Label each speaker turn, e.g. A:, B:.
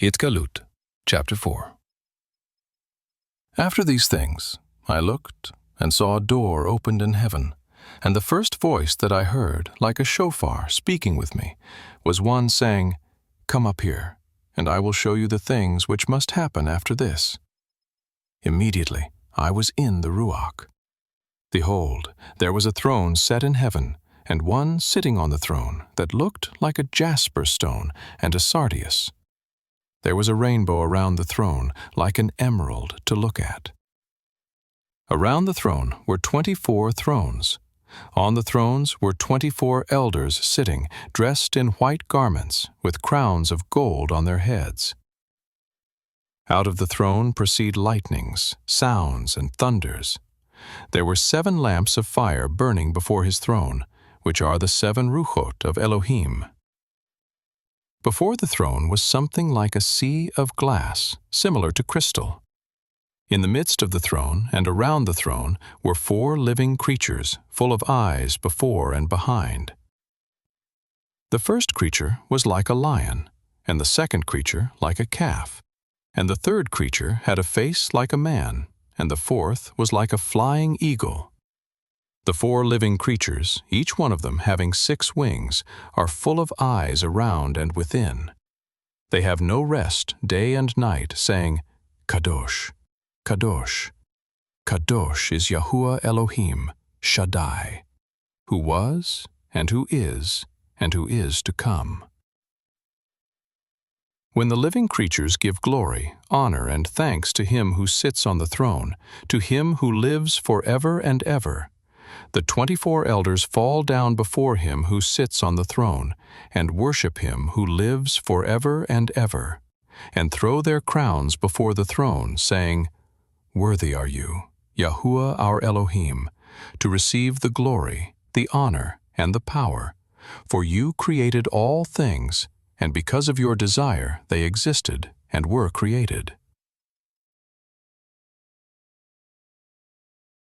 A: Hitgalut, chapter 4. After these things, I looked and saw a door opened in heaven, and the first voice that I heard, like a shofar speaking with me, was one saying, "Come up here, and I will show you the things which must happen after this." Immediately I was in the Ruach. Behold, there was a throne set in heaven, and one sitting on the throne that looked like a jasper stone and a sardius. There was a rainbow around the throne, like an emerald to look at. Around the throne were 24 thrones. On the thrones were 24 elders sitting, dressed in white garments, with crowns of gold on their heads. Out of the throne proceed lightnings, sounds, and thunders. There were 7 lamps of fire burning before his throne, which are the 7 Ruchot of Elohim. Before the throne was something like a sea of glass, similar to crystal. In the midst of the throne and around the throne were 4 living creatures, full of eyes before and behind. The first creature was like a lion, and the second creature like a calf, and the third creature had a face like a man, and the fourth was like a flying eagle. The 4 living creatures, each one of them having 6 wings, are full of eyes around and within. They have no rest day and night, saying, "Kadosh, Kadosh, Kadosh is Yahuwah Elohim, Shaddai, who was, and who is to come." When the living creatures give glory, honor, and thanks to Him who sits on the throne, to Him who lives forever and ever, the 24 elders fall down before Him who sits on the throne, and worship Him who lives forever and ever, and throw their crowns before the throne, saying, "Worthy are you, Yahuwah our Elohim, to receive the glory, the honor, and the power, for you created all things, and because of your desire they existed and were created."